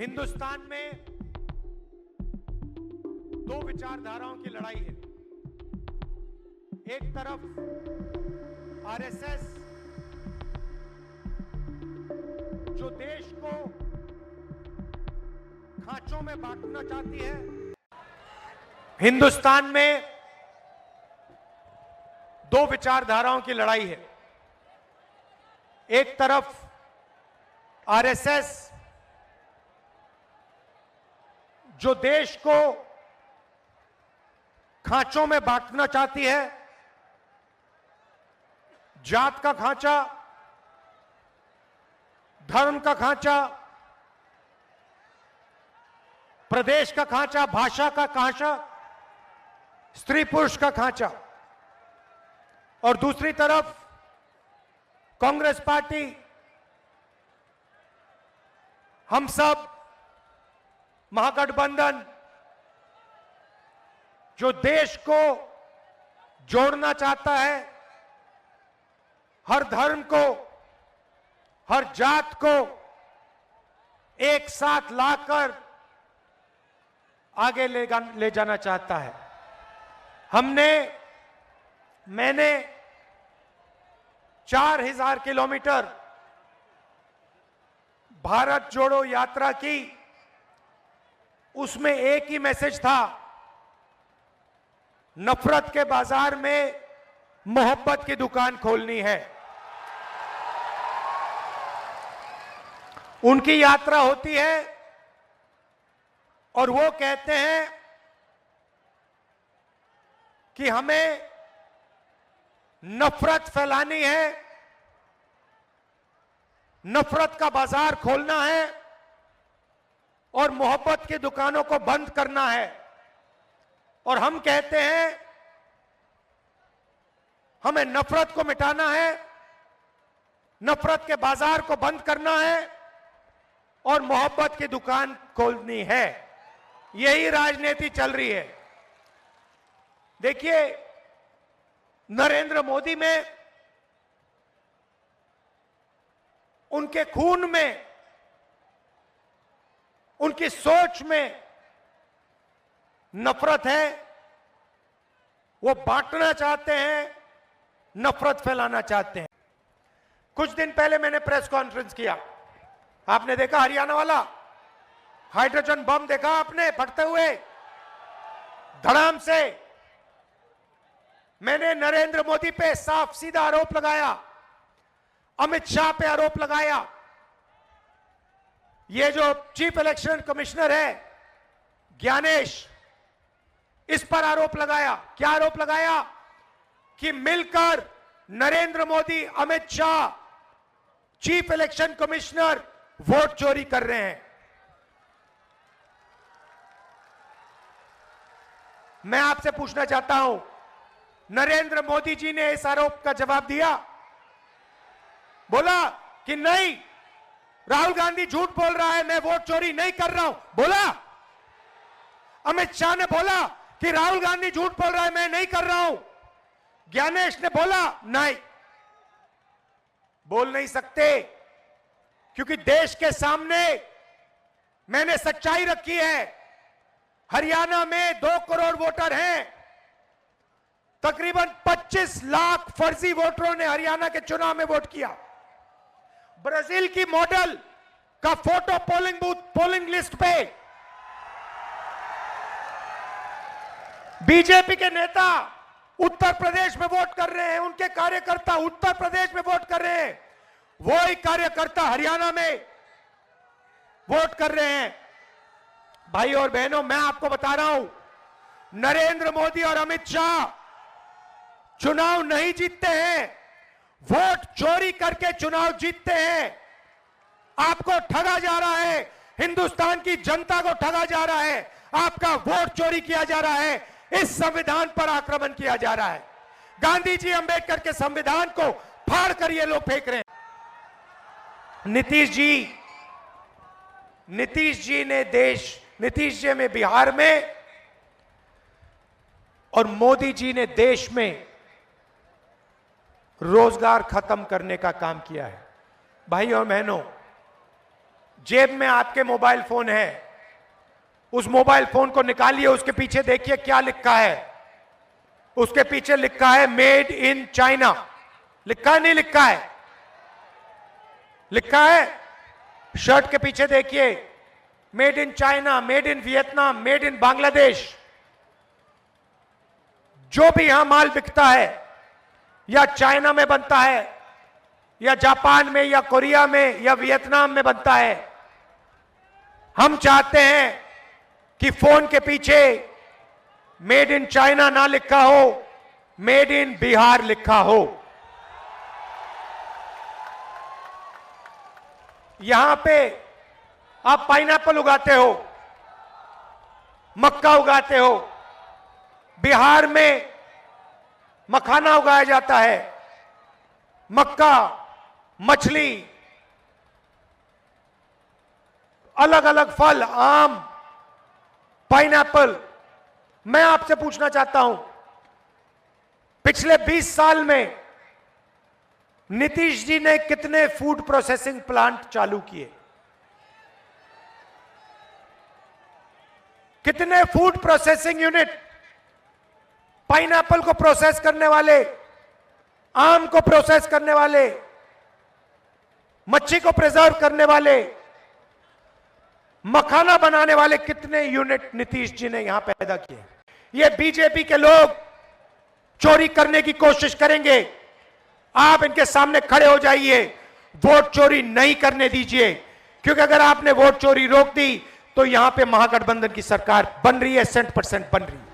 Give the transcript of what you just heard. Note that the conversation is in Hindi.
हिंदुस्तान में दो विचारधाराओं की लड़ाई है। एक तरफ आरएसएस जो देश को खांचों में बांटना चाहती है। हिंदुस्तान में दो विचारधाराओं की लड़ाई है। एक तरफ आरएसएस जो देश को खांचों में बांटना चाहती है, जात का खांचा, धर्म का खांचा, प्रदेश का खांचा, भाषा का खांचा, स्त्री पुरुष का खांचा। और दूसरी तरफ कांग्रेस पार्टी, हम सब, महागठबंधन जो देश को जोड़ना चाहता है, हर धर्म को, हर जात को एक साथ लाकर आगे ले जाना चाहता है। मैंने 4000 किलोमीटर भारत जोड़ो यात्रा की। उसमें एक ही मैसेज था, नफरत के बाजार में मोहब्बत की दुकान खोलनी है। उनकी यात्रा होती है और वो कहते हैं कि हमें नफरत फैलानी है, नफरत का बाजार खोलना है और मोहब्बत की दुकानों को बंद करना है। और हम कहते हैं हमें नफरत को मिटाना है, नफरत के बाजार को बंद करना है और मोहब्बत की दुकान खोलनी है। यही राजनीति चल रही है। देखिए, नरेंद्र मोदी में, उनके खून में, उनकी सोच में नफरत है। वो बांटना चाहते हैं, नफरत फैलाना चाहते हैं। कुछ दिन पहले मैंने प्रेस कॉन्फ्रेंस किया, आपने देखा हरियाणा वाला हाइड्रोजन बम देखा आपने फटते हुए धड़ाम से। मैंने नरेंद्र मोदी पे साफ सीधा आरोप लगाया, अमित शाह पे आरोप लगाया, ये जो चीफ इलेक्शन कमिश्नर है ज्ञानेश, इस पर आरोप लगाया। क्या आरोप लगाया? कि मिलकर Narendra Modi, Amit Shah, chief election commissioner vote चोरी कर रहे हैं। मैं आपसे पूछना चाहता हूं, नरेंद्र मोदी जी ने इस आरोप का जवाब दिया? बोला कि नहीं, राहुल गांधी झूठ बोल रहा है, मैं वोट चोरी नहीं कर रहा हूं, बोला? अमित शाह ने बोला कि राहुल गांधी झूठ बोल रहा है, मैं नहीं कर रहा हूं? ज्ञानेश ने बोला नहीं, बोल नहीं सकते, क्योंकि देश के सामने मैंने सच्चाई रखी है। हरियाणा में 2 करोड़ वोटर हैं, तकरीबन 25 लाख फर्जी वोटरों ने हरियाणा के चुनाव में वोट किया। ब्राजील की मॉडल का photo polling booth, polling list पे बीजेपी के नेता उत्तर प्रदेश में वोट कर रहे हैं, उनके कार्यकर्ता उत्तर प्रदेश में वोट कर रहे हैं, वो ही कार्यकर्ता हरियाणा में वोट कर रहे हैं। भाई और बहनों, मैं आपको बता रहा हूं, नरेंद्र मोदी और अमित शाह चुनाव नहीं जीतते हैं, वोट चोरी करके चुनाव जीतते हैं। आपको ठगा जा रहा है, हिंदुस्तान की जनता को ठगा जा रहा है, आपका वोट चोरी किया जा रहा है, इस संविधान पर आक्रमण किया जा रहा है। गांधी जी, अंबेडकर के संविधान को फाड़ कर ये लोग फेंक रहे हैं। नीतीश जी ने बिहार में और मोदी जी ने देश में रोजगार खत्म करने का काम किया है। भाई और बहनों, जेब में आपके मोबाइल फोन है, उस मोबाइल फोन को निकालिए, उसके पीछे देखिए क्या लिखा है। उसके पीछे लिखा है मेड इन चाइना। लिखा है नहीं लिखा है? लिखा है। शर्ट के पीछे देखिए made in China, made in Vietnam, made in Bangladesh. जो भी यहां माल बिकता है या चाइना में बनता है या जापान में या कोरिया में या वियतनाम में बनता है। हम चाहते हैं कि फोन के पीछे मेड इन चाइना ना लिखा हो, मेड इन बिहार लिखा हो। यहां पे आप पाइनएप्पल उगाते हो, मक्का उगाते हो, बिहार में मखाना उगाया जाता है। मक्का, मछली, अलग अलग फल, आम, पाइनएप्पल। मैं आपसे पूछना चाहता हूं, पिछले 20 साल में नीतीश जी ने कितने फूड प्रोसेसिंग प्लांट चालू किए? कितने फूड प्रोसेसिंग यूनिट? पाइनएप्पल को प्रोसेस करने वाले, आम को प्रोसेस करने वाले, मच्छी को प्रिजर्व करने वाले, मखाना बनाने वाले कितने यूनिट नीतीश जी ने यहां पैदा किए? ये बीजेपी के लोग चोरी करने की कोशिश करेंगे। आप इनके सामने खड़े हो जाइए, वोट चोरी नहीं करने दीजिए, क्योंकि अगर आपने वोट चोरी रोक दी तो यहां पे महागठबंधन की सरकार बन रही है, 100% बन रही है।